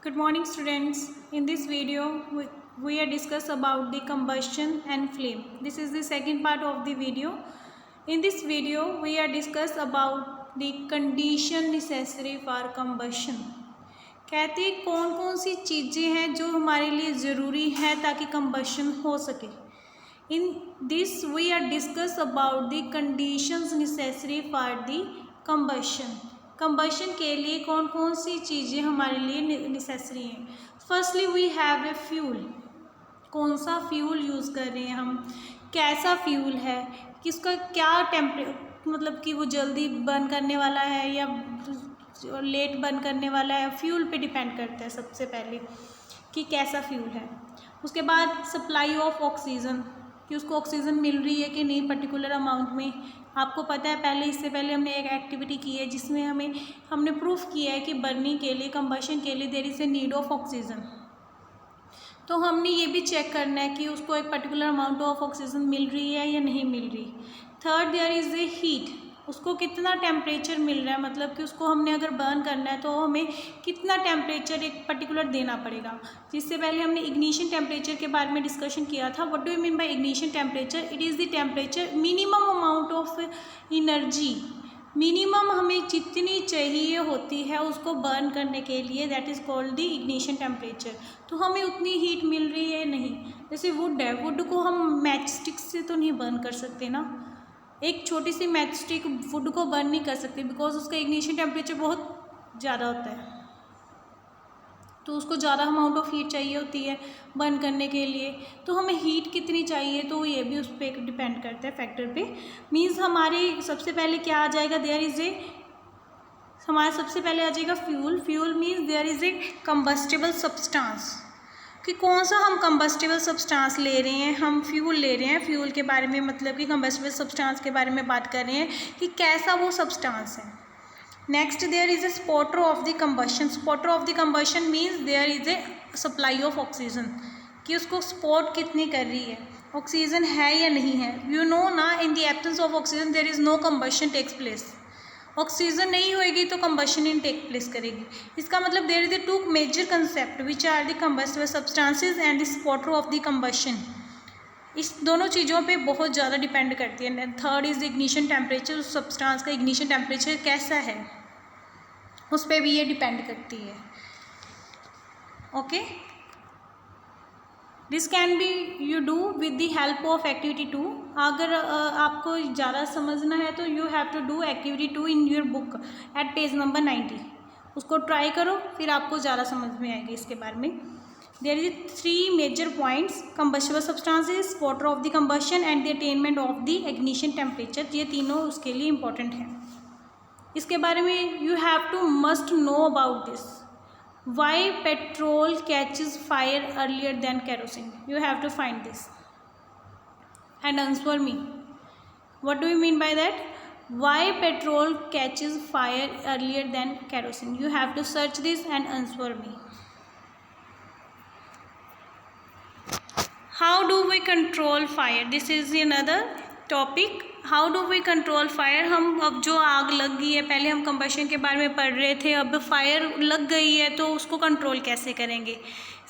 Good morning, students. In this video, we are discuss about the combustion and flame. This is the second part of the video. In this video, we are discuss about the condition necessary for combustion. कहते हैं कौन कौन सी चीज़ें हैं जो हमारे लिए ज़रूरी है ताकि combustion हो सके. In this, we are discuss about the conditions necessary for the combustion. Combustion के लिए कौन कौन सी चीज़ें हमारे लिए नेसेसरी हैं. Firstly we have a fuel. कौन सा फ्यूल यूज़ कर रहे हैं हम, कैसा फ्यूल है, किसका क्या मतलब कि वो जल्दी बर्न करने वाला है या लेट बर्न करने वाला है. फ्यूल पे डिपेंड करता है सबसे पहले कि कैसा फ्यूल है. उसके बाद सप्लाई ऑफ ऑक्सीजन, कि उसको ऑक्सीजन मिल रही है कि नहीं पर्टिकुलर अमाउंट में. आपको पता है इससे पहले हमने एक एक्टिविटी की है जिसमें हमने प्रूफ किया है कि बर्निंग के लिए, कंबशन के लिए there is a need of oxygen. तो हमने ये भी चेक करना है कि उसको एक पर्टिकुलर अमाउंट ऑफ ऑक्सीजन मिल रही है या नहीं मिल रही. Third, there is a heat. उसको कितना टेम्परेचर मिल रहा है, मतलब कि उसको हमने अगर बर्न करना है तो हमें कितना टेम्परेचर एक पर्टिकुलर देना पड़ेगा. जिससे पहले हमने इग्निशन टेम्परेचर के बारे में डिस्कशन किया था. What do you mean bye ignition temperature? It is the temperature minimum amount of energy. Minimum हमें जितनी चाहिए होती है उसको बर्न करने के लिए, that is called the ignition temperature. तो हमें उतनी हीट मिल रही है नहीं. जैसे वुड है, वुड को हम मैच स्टिक से तो नहीं बर्न कर सकते ना. एक छोटी सी मैच स्टिक वुड को बर्न नहीं कर सकती बिकॉज उसका इग्निशन टेम्परेचर बहुत ज़्यादा होता है. तो उसको ज़्यादा अमाउंट ऑफ हीट चाहिए होती है बर्न करने के लिए. तो हमें हीट कितनी चाहिए तो ये भी उस पर डिपेंड करता है फैक्टर पे. मीन्स हमारे सबसे पहले क्या आ जाएगा, देयर इज़ ए, हमारा सबसे पहले आ जाएगा fuel. Fuel means there is a combustible substance, कि कौन सा हम कंबस्टिबल सब्सटेंस ले रहे हैं, हम फ्यूल ले रहे हैं. फ्यूल के बारे में मतलब कि कंबस्टिबल सब्सटेंस के बारे में बात कर रहे हैं कि कैसा वो सब्सटेंस है. Next, there is a spotter of the combustion. Spotter of the combustion means there is a supply of oxygen, कि उसको स्पॉट कितनी कर रही है, ऑक्सीजन है या नहीं है. यू नो ना, in the absence of oxygen there is no combustion takes place. Oxygen नहीं होएगी तो कंबशन इन टेक प्लेस करेगी. इसका मतलब there is the two major concept which are the combustible substances and the spotter of the combustion. इस दोनों चीज़ों पे बहुत ज़्यादा डिपेंड करती है. Third is the ignition temperature. Substance का इग्निशन टेम्परेचर कैसा है उस पर भी ये डिपेंड करती है. Okay, this can be you do with the help of activity 2. अगर आपको ज़्यादा समझना है तो you have to do activity 2 in your book at page number 90. उसको ट्राई करो, फिर आपको ज़्यादा समझ में आएगी इसके बारे में. There is 3 major points: combustible substances, spotter of the combustion and the attainment of the ignition temperature. ये तीनों उसके लिए इंपॉर्टेंट हैं. इसके बारे में you have to must know about this. Why petrol catches fire earlier than kerosene? You have to find this and answer me. What do you mean by that? Why petrol catches fire earlier than kerosene? You have to search this and answer me. How do we control fire? This is another topic. How do we control fire. हम अब जो आग लग गई है, पहले हम combustion के बारे में पढ़ रहे थे, अब फायर लग गई है तो उसको कंट्रोल कैसे करेंगे.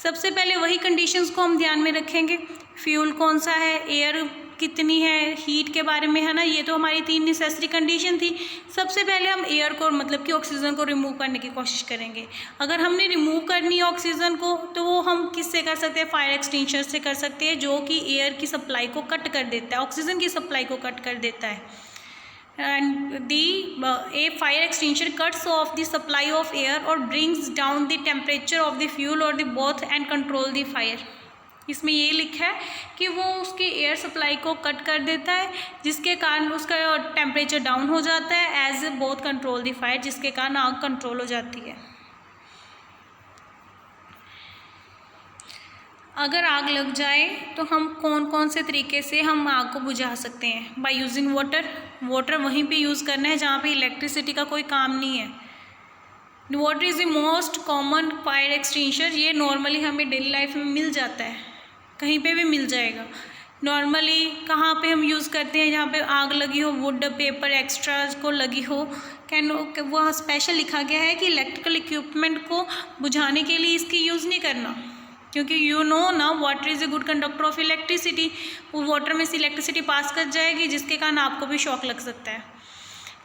सबसे पहले वही कंडीशंस को हम ध्यान में रखेंगे. फ्यूल कौन सा है, एयर कितनी है, हीट के बारे में है ना. ये तो हमारी 3 नेसेसरी कंडीशन थी. सबसे पहले हम एयर को मतलब कि ऑक्सीजन को रिमूव करने की कोशिश करेंगे. अगर हमने रिमूव करनी है ऑक्सीजन को तो वो हम किससे कर सकते हैं, फायर एक्सटिंग्विशर से कर सकते हैं, जो कि एयर की सप्लाई को कट कर देता है, ऑक्सीजन की सप्लाई को कट कर देता है. and a fire extinguisher cuts off the supply of air or brings down the temperature of the fuel or the both and control the fire. इसमें ये लिखा है कि वो उसकी एयर सप्लाई को कट कर देता है जिसके कारण उसका टेम्परेचर डाउन हो जाता है, as both control the fire, जिसके कारण आग कंट्रोल हो जाती है. अगर आग लग जाए तो हम कौन कौन से तरीके से हम आग को बुझा सकते हैं. By using water. वाटर वहीं पे यूज़ करना है जहाँ पे इलेक्ट्रिसिटी का कोई काम नहीं है. Water is the most common fire extinguisher. ये नॉर्मली हमें डेली लाइफ में मिल जाता है, कहीं पे भी मिल जाएगा. नॉर्मली कहाँ पे हम यूज़ करते हैं, जहाँ पे आग लगी हो, वुड पेपर एक्स्ट्रा को लगी हो, वह स्पेशल लिखा गया है कि इलेक्ट्रिकल इक्विपमेंट को बुझाने के लिए इसकी यूज़ नहीं करना, क्योंकि यू नो ना water is a good conductor of electricity. वो वाटर में से इलेक्ट्रिसिटी पास कर जाएगी, जिसके कारण आपको भी शॉक लग सकता है।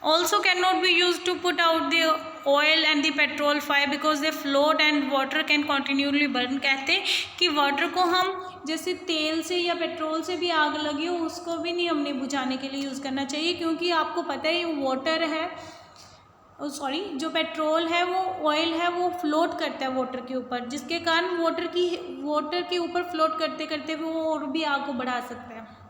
Also can not be use to put out the oil and the petrol fire because they float and water can continuously burn. कहते हैं कि वाटर को हम जैसे तेल से या पेट्रोल से भी आग लगी हो उसको भी नहीं हमने बुझाने के लिए यूज़ करना चाहिए, क्योंकि आपको पता है ये वाटर है, जो पेट्रोल है वो ऑयल है वो फ्लोट करता है वाटर के ऊपर, जिसके कारण वाटर के ऊपर फ्लोट करते करते वो और भी आग को बढ़ा सकता है।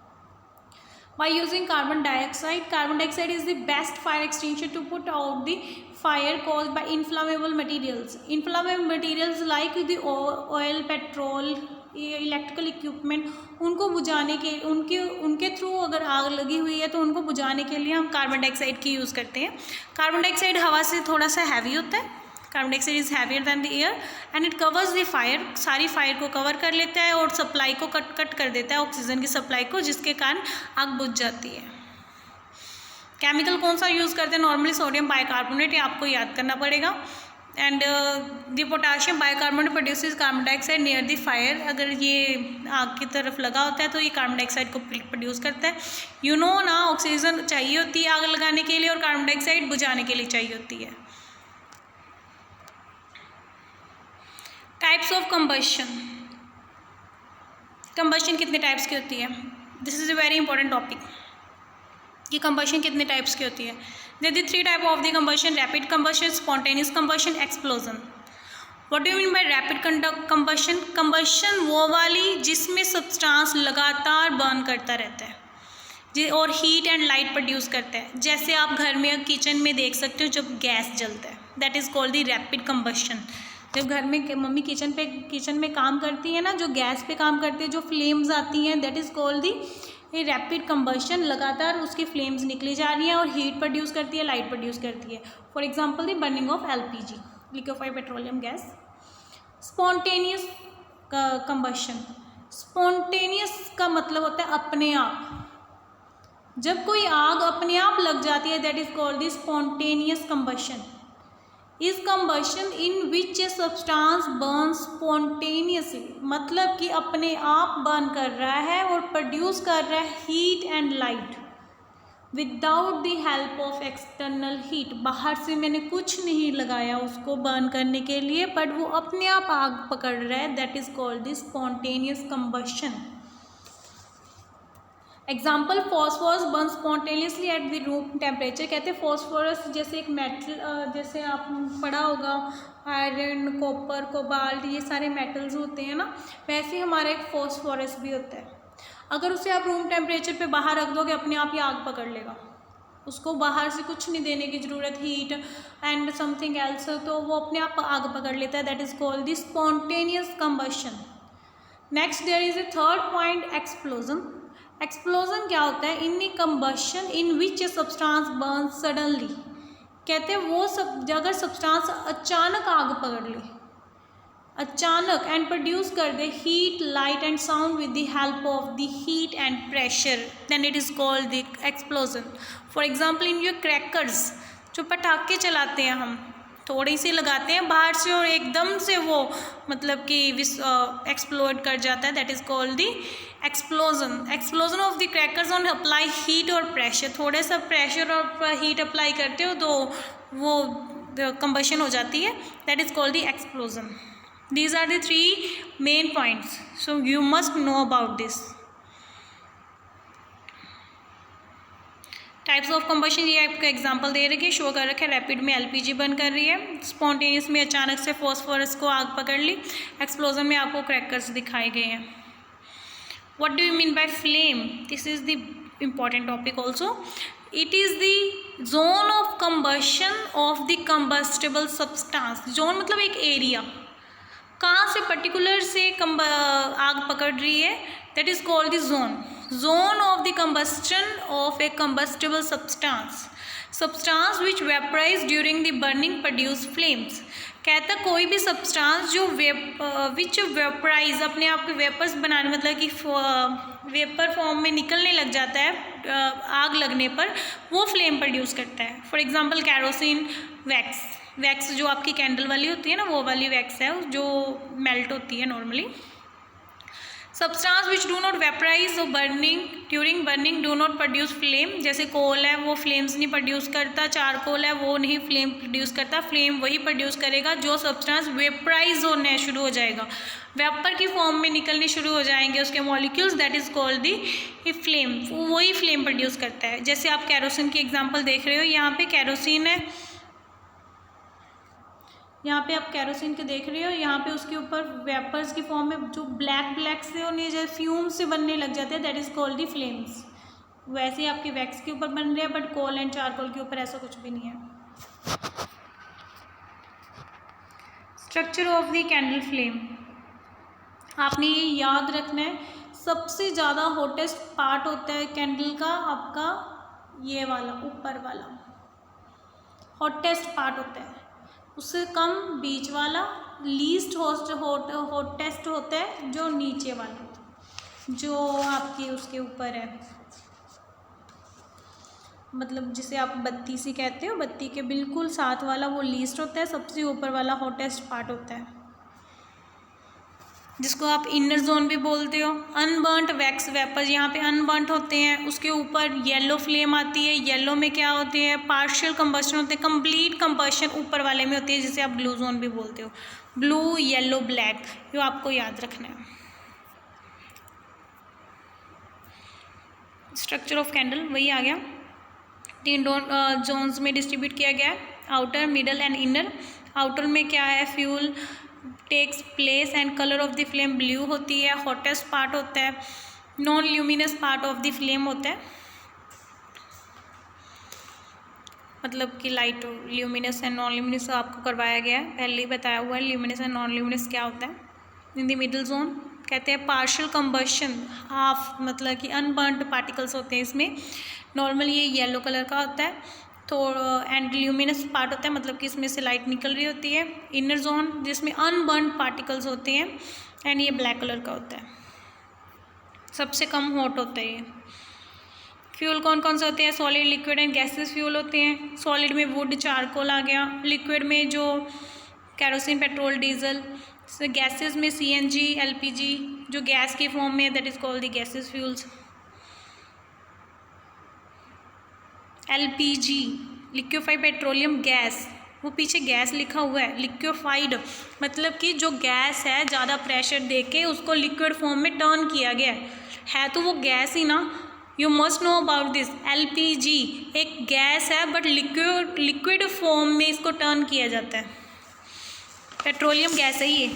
By using carbon dioxide is the best fire extinguisher to put out the fire caused by inflammable materials. Inflammable materials like the oil, petrol, electrical equipment, उनको बुझाने के उनके थ्रू अगर आग लगी हुई है तो उनको बुझाने के लिए हम कार्बन डाइऑक्साइड की यूज़ करते हैं। कार्बन डाइऑक्साइड हवा से थोड़ा सा हैवी होता है। Carbon dioxide is heavier than the air and it covers the fire, सारी फायर को कवर कर लेता है और सप्लाई को कट कर देता है, ऑक्सीजन की सप्लाई को, जिसके कारण आग बुझ जाती है। केमिकल कौन सा यूज़ करते हैं? नॉर्मली सोडियम बाइकार्बोनेट, ये आपको याद करना पड़ेगा। And the potassium bicarbonate produces carbon dioxide near the fire. अगर ये आग की तरफ लगा होता है तो ये कार्बन डाइऑक्साइड को प्रोड्यूस करता है। यू नो ना, ऑक्सीजन चाहिए होती है आग लगाने के लिए और कार्बन डाइऑक्साइड बुझाने के लिए चाहिए होती है। Types of combustion. कंबशन कितने टाइप्स की होती है? This is a very important topic कि कंबशन कितने टाइप्स की होती है। There are 3 type of the combustion: rapid combustion, spontaneous combustion, explosion. What do you mean by rapid combustion? Combustion वो वाली जिसमें सब्सटेंस लगातार बर्न करता रहता है और हीट एंड लाइट प्रोड्यूस करता है। जैसे आप घर में किचन में देख सकते हो जब गैस जलता है, that is called the rapid combustion. जब घर में मम्मी किचन में काम करती है ना, जो गैस पे काम करती है, जो फ्लेम्स आती हैं, that is called the a rapid combustion. लगातार उसकी फ्लेम्स निकली जा रही हैं और हीट प्रोड्यूस करती है, लाइट प्रोड्यूस करती है। For example the burning of LPG, liquefied petroleum gas. Spontaneous combustion. Spontaneous का मतलब होता है अपने आप। जब कोई आग अपने आप लग जाती है, that is called the spontaneous combustion. Is combustion in which a substance burn spontaneously, मतलब कि अपने आप बर्न कर रहा है और प्रोड्यूस कर रहा है heat and light without the help of external heat. बाहर से मैंने कुछ नहीं लगाया उसको बर्न करने के लिए, बट वो अपने आप आग पकड़ रहा है, that is called the spontaneous combustion. Example, phosphorus burn spontaneously at the room temperature. कहते हैं फॉस्फोरस जैसे एक मेटल, जैसे आप पढ़ा होगा आयरन, कॉपर, कोबाल्ट, ये सारे मेटल्स होते हैं ना, वैसे हमारा एक फॉस्फोरस भी होता है। अगर उसे आप रूम टेम्परेचर पे बाहर रख दोगे, अपने आप ही आग पकड़ लेगा। उसको बाहर से कुछ नहीं देने की ज़रूरत, हीट एंड समथिंग एल्स, तो वो अपने आप आग पकड़ लेता है, that is called the spontaneous combustion. Next there is a third point, explosion. Explosion क्या होता है? In combustion in which a substance burn suddenly. कहते हैं वो सब अगर सब्सटेंस अचानक आग पकड़ ले, अचानक, एंड प्रोड्यूस कर दे heat, light and sound with the help of the heat and pressure, then it is called the explosion. For example, in your crackers, जो पटाखे चलाते हैं हम, थोड़ी सी लगाते हैं बाहर से और एकदम से वो मतलब कि एक्सप्लोड कर जाता है, that is called the explosion. Explosion of the crackers on apply heat और प्रेशर। थोड़ा सा प्रेशर और हीट अप्लाई करते हो तो वो कंबशन हो जाती है, that is called the explosion. These are the 3 main points, so you must know about this. Types of combustion, ये आपका एग्जांपल दे रखे, शो कर रखे। रैपिड में LPG बर्न कर रही है, स्पॉन्टेनियस में अचानक से फॉस्फोरस को आग पकड़ ली, एक्सप्लोजन में आपको क्रैकर्स दिखाए गए हैं। What do you mean bye flame? This is the important topic also. It is the zone of combustion of the combustible substance. Zone मतलब एक एरिया, कहाँ से पर्टिकुलर से आग पकड़ रही है, that is called the zone. Zone of the combustion of a combustible substance which vaporize during the burning produce flames। कहता कोई भी सब्सटेंस जो विच वेपराइज, अपने आप के वेपर्स बनाने, मतलब कि वेपर फॉर्म में निकलने लग जाता है आग लगने पर, वो फ्लेम प्रोड्यूस करता है। फॉर एग्जांपल कैरोसिन वैक्स जो आपकी कैंडल वाली होती है ना, वो वाली वैक्स है जो मेल्ट होती है normally. Substance which do not vaporise और burning during burning do not produce flame, जैसे कोल है वो फ्लेम्स नहीं प्रोड्यूस करता, चारकोल है वो नहीं फ्लेम प्रोड्यूस करता, फ्लेम वही प्रोड्यूस करेगा जो सब्सटेंस वेपराइज होने शुरू हो जाएगा, वेपर की फॉर्म में निकलने शुरू हो जाएंगे उसके molecules, that is called the flame, वही फ्लेम प्रोड्यूस करता है। जैसे आप कैरोसिन की एग्जाम्पल देख रहे हो, यहाँ पे कैरोसिन है, यहाँ पे आप कैरोसिन के देख रहे हो, यहाँ पे उसके ऊपर वेपर्स की फॉर्म में जो ब्लैक से और जैसे फ्यूम से बनने लग जाते हैं, that is called the flames. वैसे ही आपके वैक्स के ऊपर बन रहे हैं, बट कोल एंड चारकोल के ऊपर ऐसा कुछ भी नहीं है। Structure of the candle flame, आपने ये याद रखना है, सबसे ज़्यादा हॉटेस्ट पार्ट होता है कैंडल का आपका ये वाला ऊपर वाला हॉटेस्ट पार्ट होता है, उससे कम बीच वाला, लीस्ट हॉटेस्ट होता है जो नीचे वाला, जो आपके उसके ऊपर है, मतलब जिसे आप बत्ती सी कहते हो, बत्ती के बिल्कुल साथ वाला वो लीस्ट होता है, सबसे ऊपर वाला हॉटेस्ट पार्ट होता है, जिसको आप इनर जोन भी बोलते हो। अनबर्नट वैक्स वेपर्स यहाँ पे अनबर्नट होते हैं, उसके ऊपर येलो फ्लेम आती है, येलो में क्या होते हैं, पार्शियल कंबस्शन होते हैं, कंप्लीट कंबस्शन ऊपर वाले में होती है, जिसे आप ब्लू जोन भी बोलते हो, ब्लू येलो ब्लैक, ये आपको याद रखना है। स्ट्रक्चर ऑफ कैंडल वही आ गया, 3 जोन्स में डिस्ट्रीब्यूट किया गया है, outer middle and inner. Outer में क्या है, fuel takes place and colour of the flame blue होती है, हॉटेस्ट पार्ट होता है, non luminous part of the flame होता है, मतलब कि light luminous and non luminous आपको करवाया गया है, पहले ही बताया हुआ है ल्यूमिनस एंड नॉन ल्यूमिनस क्या होता है। इन द मिडल जोन कहते हैं पार्शियल कंबशन, हाफ मतलब कि अनबर्नड पार्टिकल्स होते हैं इसमें, नॉर्मली ये येलो कलर का होता है, तो एंड ल्यूमिनस पार्ट होता है, मतलब कि इसमें से लाइट निकल रही होती है। इनर जोन जिसमें अनबर्नड पार्टिकल्स होते हैं एंड ये ब्लैक कलर का होता है, सबसे कम हॉट होता है ये। फ्यूल कौन कौन से होते हैं, solid liquid and gases fuel होते हैं। सॉलिड में वुड चारकोल आ गया, लिक्विड में जो कैरोसिन पेट्रोल डीजल, गैसेस में CNG LPG जो गैस की फॉर्म में, that is called the gases fuels. LPG liquefied petroleum gas, वो पीछे गैस लिखा हुआ है, लिक्विफाइड मतलब कि जो गैस है ज़्यादा प्रेशर देके उसको लिक्विड फॉर्म में टर्न किया गया है तो वो गैस ही ना, you must know about this. LPG एक गैस है बट लिक्विड फॉर्म में इसको टर्न किया जाता है, पेट्रोलियम गैस है ये,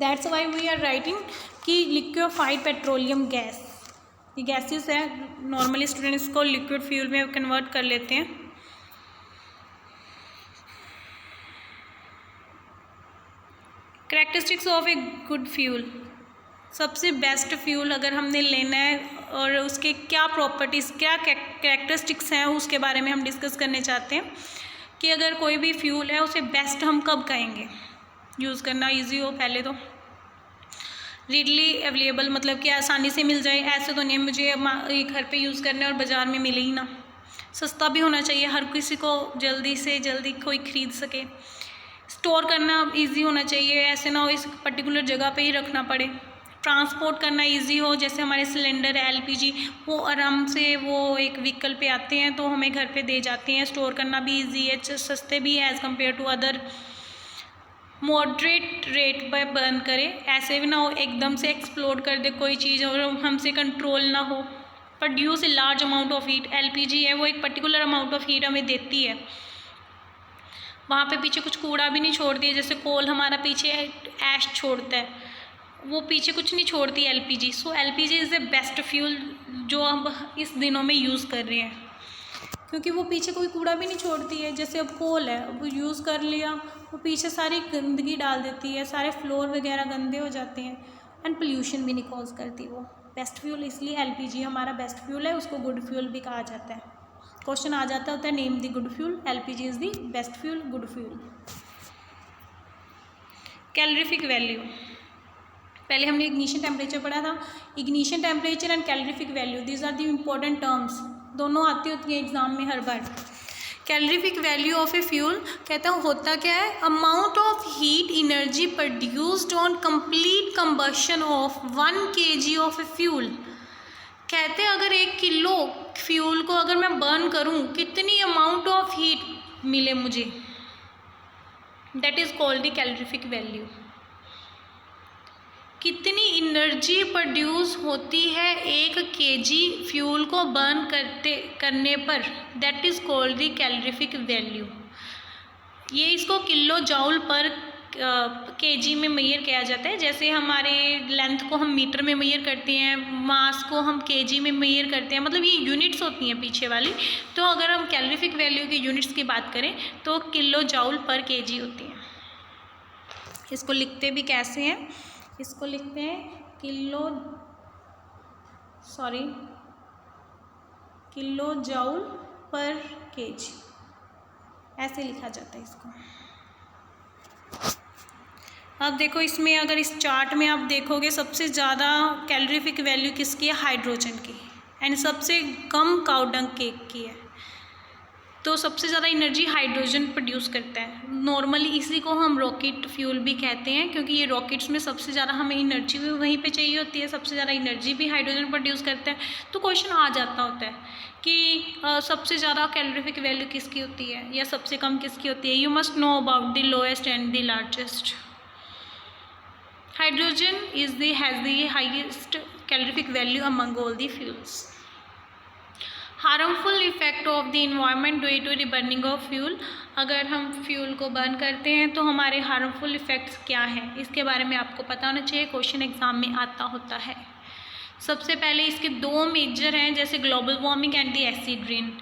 that's why we are writing कि लिक्विफाइड पेट्रोलियम गैस, ये गैसेस है, नॉर्मली स्टूडेंट इसको लिक्विड फ्यूल में कन्वर्ट कर लेते हैं। Characteristics of a good fuel, सबसे बेस्ट फ्यूल अगर हमने लेना है और उसके क्या प्रॉपर्टीज़ क्या कैरेक्टरिस्टिक्स हैं उसके बारे में हम डिस्कस करने चाहते हैं कि अगर कोई भी फ्यूल है उसे बेस्ट हम कब कहेंगे, यूज़ करना इजी हो, पहले तो रीडली अवेलेबल मतलब कि आसानी से मिल जाए, ऐसे तो नहीं मुझे घर पे यूज़ करना है और बाज़ार में मिले ही ना, सस्ता भी होना चाहिए, हर किसी को जल्दी से जल्दी कोई ख़रीद सके, स्टोर करना इजी होना चाहिए, ऐसे ना हो इस पर्टिकुलर जगह पे ही रखना पड़े, ट्रांसपोर्ट करना इजी हो, जैसे हमारे सिलेंडर है LPG वो आराम से वो एक व्हीकल पे आते हैं तो हमें घर पे दे जाते हैं, स्टोर करना भी इजी है, सस्ते भी है as compare to other. Moderate rate पर बर्न करे, ऐसे भी ना हो एकदम से एक्सप्लोड कर दे कोई चीज़ और हमसे कंट्रोल ना हो। Produce a large amount of heat, LPG है वो एक पर्टिकुलर अमाउंट ऑफ हीट हमें देती है, वहाँ पे पीछे कुछ कूड़ा भी नहीं छोड़ती है, जैसे कोल हमारा पीछे ऐश छोड़ता है, वो पीछे कुछ नहीं छोड़ती LPG। So LPG is the best fuel जो हम इस दिनों में यूज़ कर रहे हैं, क्योंकि वो पीछे कोई कूड़ा भी नहीं छोड़ती है। जैसे अब कोल है, अब यूज़ कर लिया, वो पीछे सारी गंदगी डाल देती है, सारे फ्लोर वगैरह गंदे हो जाते हैं एंड पोल्यूशन भी नहीं कॉज करती वो। बेस्ट फ्यूल इसलिए LPG हमारा बेस्ट फ्यूल है, उसको गुड फ्यूल भी कहा जाता है। क्वेश्चन आ जाता होता है name the good fuel, LPG is the best fuel, good fuel. Calorific value, पहले हमने इग्निशन टेम्परेचर पढ़ा था। Ignition temperature and calorific value, these are the important terms, दोनों आती होती हैं एग्जाम में हर बार। Calorific value of a fuel कहता हूँ होता क्या है, amount of heat energy produced on complete combustion of 1 kg of a fuel. कहते हैं अगर 1 किलो फ्यूल को अगर मैं बर्न करूँ कितनी अमाउंट ऑफ हीट मिले मुझे, that is called the calorific value. कितनी एनर्जी प्रोड्यूस होती है 1 kg फ्यूल को बर्न करने पर, that is called the calorific value. ये इसको किलो जॉउल पर kg में मेजर किया जाता है। जैसे हमारे लेंथ को हम मीटर में मेजर करते हैं, मास को हम kg में मेजर करते हैं, मतलब ये यूनिट्स होती हैं पीछे वाली। तो अगर हम कैलोरीफिक वैल्यू की यूनिट्स की बात करें तो किलो जॉउल पर kg होती हैं। इसको लिखते भी कैसे हैं, इसको लिखते हैं किलो जॉउल पर केजी, ऐसे लिखा जाता है इसको। अब देखो इसमें अगर इस चार्ट में आप देखोगे सबसे ज़्यादा कैलोरीफिक वैल्यू किसकी है, हाइड्रोजन की, एंड सबसे कम काउडंग केक की है। तो सबसे ज़्यादा एनर्जी हाइड्रोजन प्रोड्यूस करता है। नॉर्मली इसी को हम रॉकेट फ्यूल भी कहते हैं, क्योंकि ये रॉकेट्स में सबसे ज़्यादा हमें एनर्जी भी वहीं पे चाहिए होती है, सबसे ज़्यादा एनर्जी भी हाइड्रोजन प्रोड्यूस करता है। तो क्वेश्चन आ जाता होता है कि सबसे ज़्यादा कैलोरीफिक वैल्यू किसकी होती है या सबसे कम किसकी होती है। You must know about the lowest and the largest. Hydrogen has the highest calorific value among all the fuels. Harmful effect of the environment due to the burning of fuel. अगर हम फ्यूल को burn करते हैं तो हमारे harmful effects क्या हैं, इसके बारे में आपको पता होना चाहिए, क्वेश्चन एग्जाम में आता होता है। सबसे पहले इसके 2 मेजर हैं, जैसे global warming and the acid rain.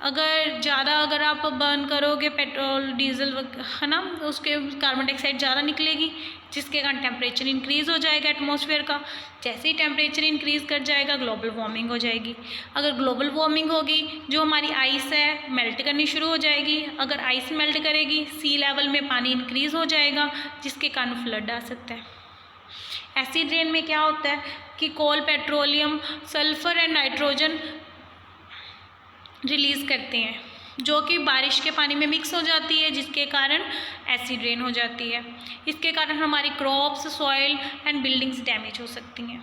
अगर आप बर्न करोगे पेट्रोल डीजल है ना, उसके कार्बन डाइऑक्साइड ज़्यादा निकलेगी, जिसके कारण टेम्परेचर इंक्रीज़ हो जाएगा एटमॉस्फेयर का। जैसे ही टेम्परेचर इंक्रीज़ कर जाएगा ग्लोबल वार्मिंग हो जाएगी। अगर ग्लोबल वार्मिंग होगी, जो हमारी आइस है मेल्ट करनी शुरू हो जाएगी। अगर आइस मेल्ट करेगी, सी लेवल में पानी इंक्रीज़ हो जाएगा, जिसके कारण फ्लड आ सकता है। एसिड रेन में क्या होता है कि coal, petroleum, sulphur and nitrogen release करते हैं, जो कि बारिश के पानी में मिक्स हो जाती है, जिसके कारण एसिड रेन हो जाती है। इसके कारण हमारी crops, soil and buildings damage हो सकती हैं।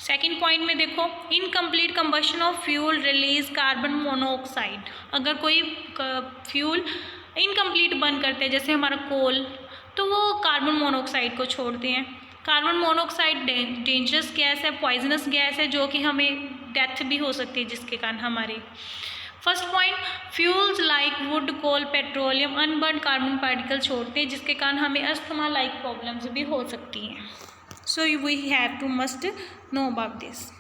सेकंड पॉइंट में देखो, incomplete combustion of fuel release carbon monoxide. अगर कोई फ्यूल इनकम्प्लीट बर्न करते हैं, जैसे हमारा कोल, तो वो कार्बन मोनोऑक्साइड को छोड़ते हैं। कार्बन मोनोऑक्साइड डेंजरस गैस है, पॉइजनस गैस है, जो कि हमें डेथ भी हो सकती है, जिसके कारण हमारे first point, fuels like wood, coal, petroleum unburn carbon particle छोड़ते हैं, जिसके कारण हमें अस्थमा लाइक प्रॉब्लम्स भी हो सकती हैं। So we have to must know about this.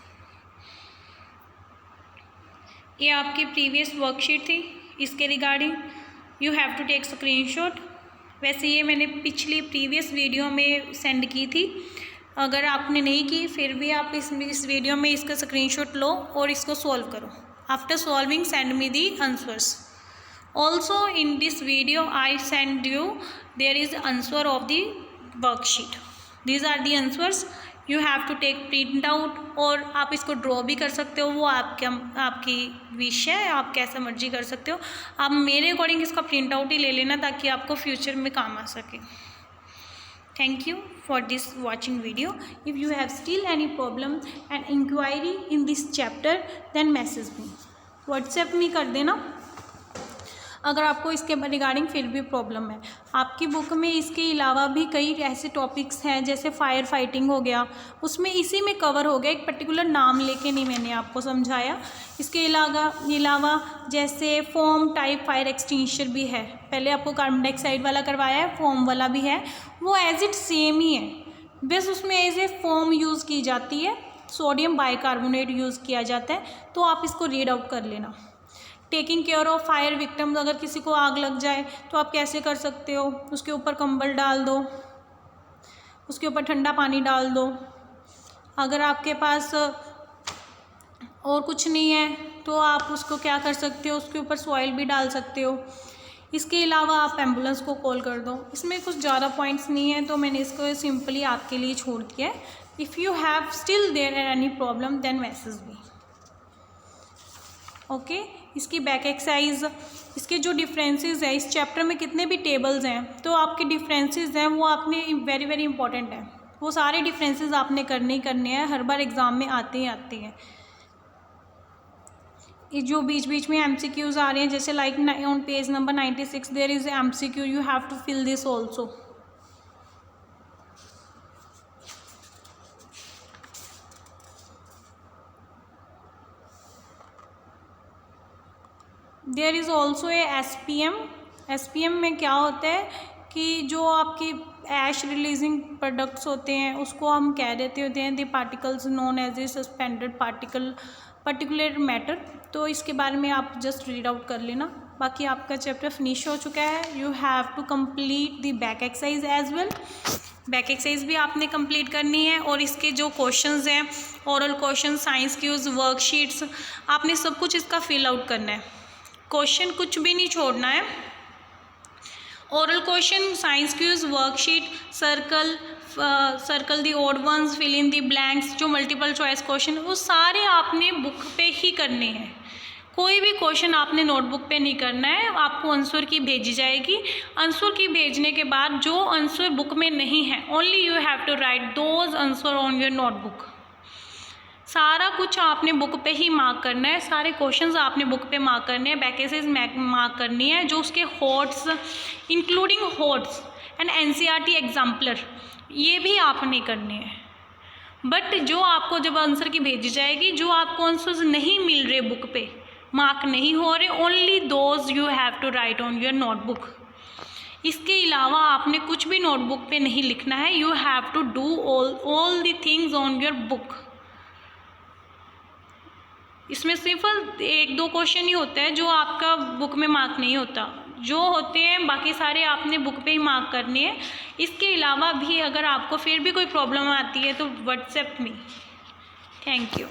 ये आपकी प्रीवियस वर्कशीट थी, इसके regarding you have to take screenshot. वैसे ये मैंने पिछली प्रीवियस वीडियो में सेंड की थी, अगर आपने नहीं की फिर भी आप इस वीडियो में इसका स्क्रीनशॉट लो और इसको सॉल्व करो। After solving, send me the answers. Also in this video I send you, there is answer of the worksheet. These are the answers. You have to take print out, और आप इसको draw भी कर सकते हो, वो आपकी विश है, आप कैसा मर्जी कर सकते हो। आप मेरे अकॉर्डिंग इसका प्रिंट आउट ही ले लेना, ताकि आपको फ्यूचर में काम आ सके। Thank you for this watching video. If you have still any problem and inquiry in this chapter, then message me. WhatsApp में कर देना अगर आपको इसके रिगार्डिंग फिर भी प्रॉब्लम है। आपकी बुक में इसके अलावा भी कई ऐसे टॉपिक्स हैं, जैसे फायर फाइटिंग हो गया, उसमें इसी में कवर हो गया, एक पर्टिकुलर नाम लेके नहीं मैंने आपको समझाया। इसके अलावा जैसे फोम टाइप फायर एक्सटिंग्विशर भी है, पहले आपको कार्बन डाइऑक्साइड वाला करवाया है, फोम वाला भी है, वो एज इट सेम ही है, बस उसमें एज ए फोम यूज़ की जाती है, सोडियम बाइकार्बोनेट यूज़ किया जाता है। तो आप इसको रीड आउट कर लेना। Taking care of fire victims, अगर किसी को आग लग जाए तो आप कैसे कर सकते हो, उसके ऊपर कंबल डाल दो, उसके ऊपर ठंडा पानी डाल दो। अगर आपके पास और कुछ नहीं है तो आप उसको क्या कर सकते हो, उसके ऊपर सॉइल भी डाल सकते हो। इसके अलावा आप एम्बुलेंस को कॉल कर दो। इसमें कुछ ज़्यादा पॉइंट्स नहीं है तो मैंने इसको सिंपली आपके लिए छोड़ दिया है। If you have still there any problem then message me. Okay, इसकी बैक एक्सरसाइज, इसके जो डिफरेंसेस है, इस चैप्टर में कितने भी टेबल्स हैं तो आपके डिफरेंसेस हैं वो आपने वेरी वेरी इंपॉर्टेंट है, वो सारे डिफरेंसेस आपने करने ही करने हैं, हर बार एग्ज़ाम में आते ही आते हैं। ये जो बीच बीच में MCQs आ रहे हैं, जैसे like on page number 96 there is MCQ, you have to fill this also. There is also a SPM। SPM में क्या होता है कि जो आपकी ऐश रिलीजिंग प्रोडक्ट्स होते हैं उसको हम कह देते होते हैं the particles known as a suspended particular matter. तो इसके बारे में आप जस्ट रीड आउट कर लेना। बाकी आपका चैप्टर फिनिश हो चुका है। You have to complete the back exercise as well. Back exercise भी आपने कंप्लीट करनी है और इसके जो क्वेश्चंस हैं, oral question, science quiz, worksheets, आपने सब कुछ इसका फिल आउट करना है। क्वेश्चन कुछ भी नहीं छोड़ना है। Oral question, science quiz, worksheet, circle the odd ones, fill in the blanks, जो मल्टीपल चॉइस क्वेश्चन वो सारे आपने बुक पे ही करने हैं। कोई भी क्वेश्चन आपने नोटबुक पे नहीं करना है। आपको आंसर की भेजी जाएगी। आंसर की भेजने के बाद जो आंसर बुक में नहीं है, only you have to write those answer on your notebook. सारा कुछ आपने बुक पे ही मार्क करना है, सारे क्वेश्चंस आपने बुक पे मार्क करने हैं, बैक एक्सरसाइज मार्क करनी है, जो उसके hots including hots and NCERT exemplar ये भी आपने करने हैं। बट जो आपको जब आंसर की भेजी जाएगी, जो आपको आंसर्स नहीं मिल रहे बुक पे, मार्क नहीं हो रहे, only those you have to write on your notebook. इसके अलावा आपने कुछ भी नोटबुक पे नहीं लिखना है। You have to do all the things on your book. इसमें सिर्फ एक दो क्वेश्चन ही होता है जो आपका बुक में मार्क नहीं होता, जो होते हैं बाकी सारे आपने बुक पे ही मार्क करने हैं। इसके अलावा भी अगर आपको फिर भी कोई प्रॉब्लम आती है तो व्हाट्सएप मी। Thank you.